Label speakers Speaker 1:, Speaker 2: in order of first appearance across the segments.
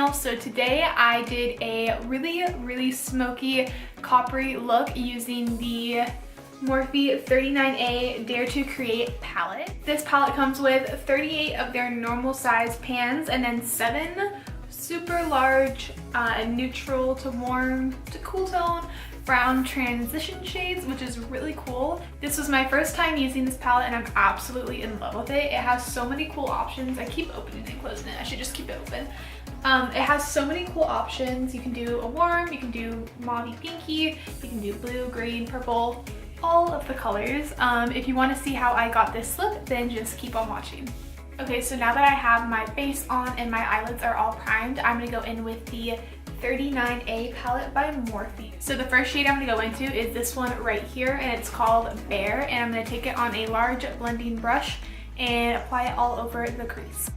Speaker 1: channel. So today I did a really smoky coppery look using the Morphe 39A Dare to Create palette. This palette comes with 38 of their normal size pans and then 7 super large neutral to warm to cool tone brown transition shades, which is really cool. This was my first time using this palette and I'm absolutely in love with it. It has so many cool options. I keep opening and closing it. I should just keep it open. It has so many cool options. You can do a warm, you can do mauve pinky, you can do blue, green, purple, all of the colors. If you want to see how I got this look, then just keep on watching. Okay, so now that I have my face on and my eyelids are all primed, I'm going to go in with the 39A palette by Morphe. So the first shade I'm going to go into is this one right here, and it's called Bear, and I'm going to take it on a large blending brush and apply it all over the crease.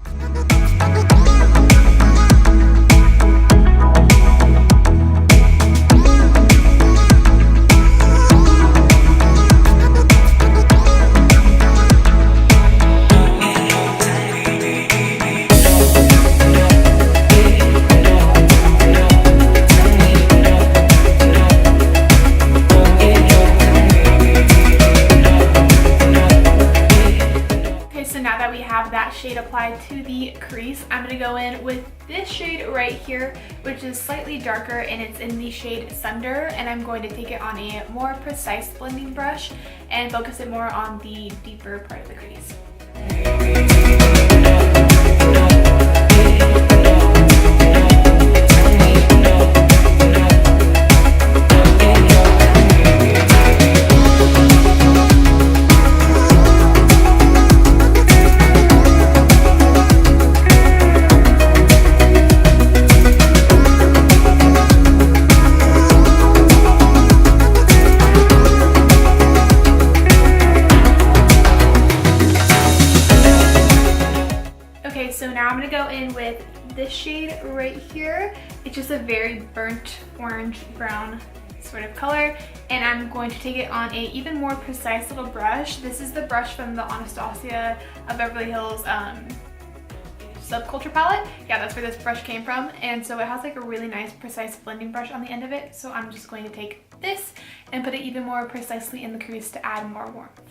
Speaker 1: Shade applied to the crease, I'm going to go in with this shade right here, which is slightly darker and it's in the shade Thunder, and I'm going to take it on a more precise blending brush and focus it more on the deeper part of the crease. So now I'm going to go in with this shade right here. It's just a very burnt orange brown sort of color, and I'm going to take it on a even more precise little brush. This is the brush from the Anastasia of Beverly Hills Subculture palette. Yeah, that's where this brush came from, and so it has like a really nice precise blending brush on the end of it. So I'm just going to take this and put it even more precisely in the crease to add more warmth.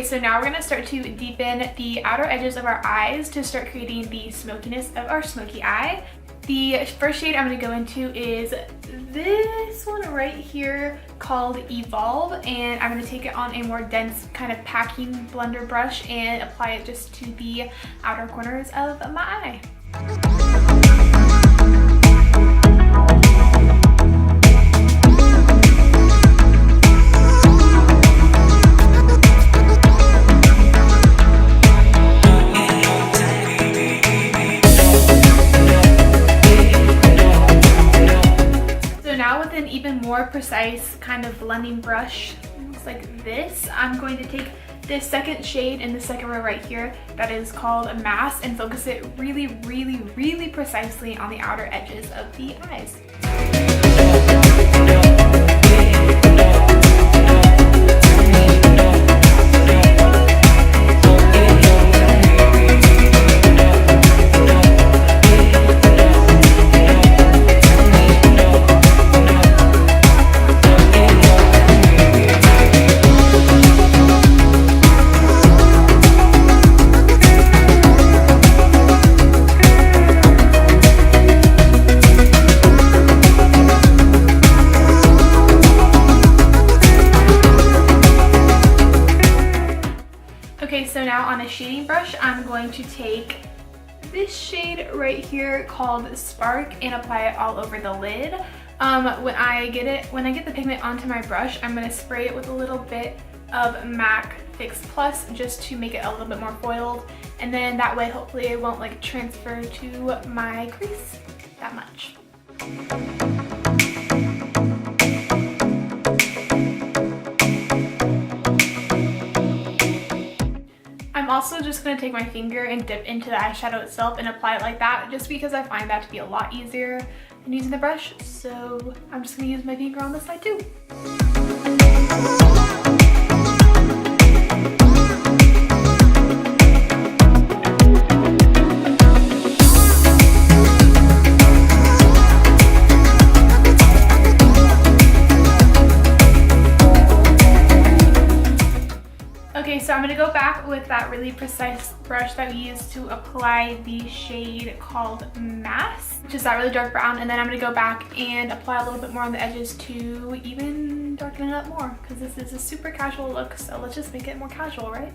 Speaker 1: So now we're going to start to deepen the outer edges of our eyes to start creating the smokiness of our smoky eye. The first shade I'm going to go into is this one right here called Evolve, and I'm going to take it on a more dense kind of packing blender brush and apply it just to the outer corners of my eye. More precise kind of blending brush, looks like this. I'm going to take this second shade in the second row right here that is called Mask and focus it really precisely on the outer edges of the eyes. Okay, so now on a shading brush, I'm going to take this shade right here called Spark and apply it all over the lid. When I get the pigment onto my brush, I'm going to spray it with a little bit of MAC Fix Plus just to make it a little bit more foiled, and then that way hopefully it won't like transfer to my crease that much. I'm also just going to take my finger and dip into the eyeshadow itself and apply it like that, just because I find that to be a lot easier than using the brush. So I'm just going to use my finger on this side too. Okay, so I'm going to go back with that really precise brush that we used to apply the shade called Mass, which is that really dark brown, and then I'm going to go back and apply a little bit more on the edges to even darken it up more, because this is a super casual look, so let's just make it more casual, right?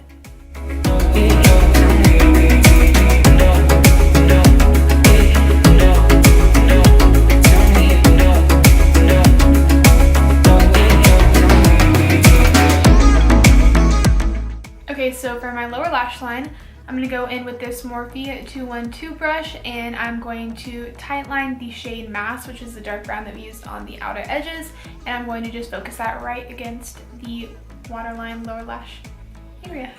Speaker 1: Okay, so for my lower lash line, I'm going to go in with this Morphe 212 brush, and I'm going to tight line the shade Mass, which is the dark brown that we used on the outer edges, and I'm going to just focus that right against the waterline lower lash area.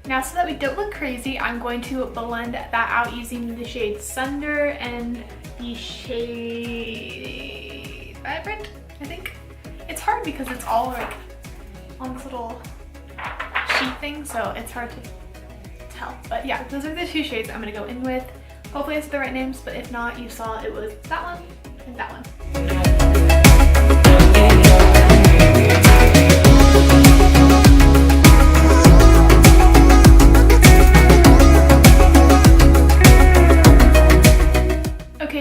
Speaker 1: Now, so that we don't look crazy, I'm going to blend that out using the shade Sunder and the shade Vibrant, I think. It's hard because it's all like on this little sheet thing, so it's hard to tell. But yeah, those are the two shades I'm going to go in with. Hopefully it's the right names, but if not, you saw it was that one and that one.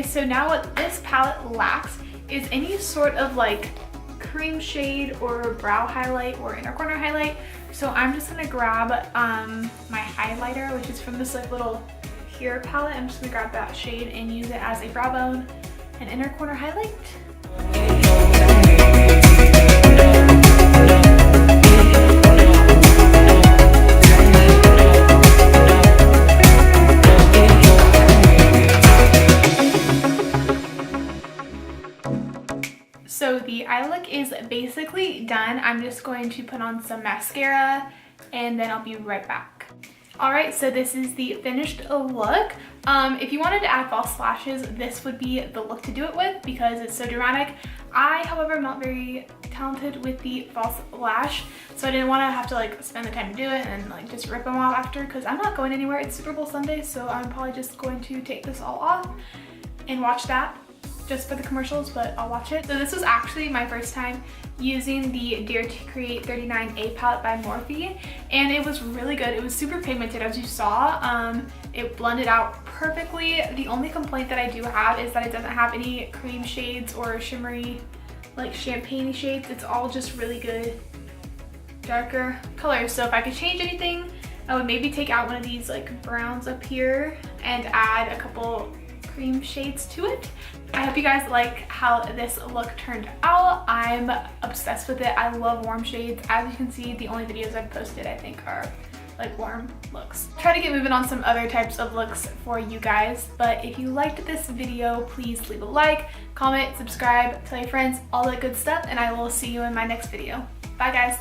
Speaker 1: So now what this palette lacks is any sort of like cream shade or brow highlight or inner corner highlight. So I'm just gonna grab my highlighter, which is from this like little Pure palette. I'm just gonna grab that shade and use it as a brow bone and inner corner highlight. So the eye look is basically done. I'm just going to put on some mascara and then I'll be right back. Alright, so this is the finished look. If you wanted to add false lashes, this would be the look to do it with because it's so dramatic. I, however, am not very talented with the false lash, so I didn't want to have to like spend the time to do it and like just rip them off after, because I'm not going anywhere. It's Super Bowl Sunday, so I'm probably just going to take this all off and watch that just for the commercials, but I'll watch it. So this was actually my first time using the Dare to Create 39A palette by Morphe, and it was really good. It was super pigmented, as you saw. It blended out perfectly. The only complaint that I do have is that it doesn't have any cream shades or shimmery, like champagne shades. It's all just really good darker colors. So if I could change anything, I would maybe take out one of these like browns up here and add a couple cream shades to it. I hope you guys like how this look turned out. I'm obsessed with it. I love warm shades. As you can see, the only videos I've posted I think are like warm looks. Try to get moving on some other types of looks for you guys, but if you liked this video, please leave a like, comment, subscribe, tell your friends, all that good stuff, and I will see you in my next video. Bye guys.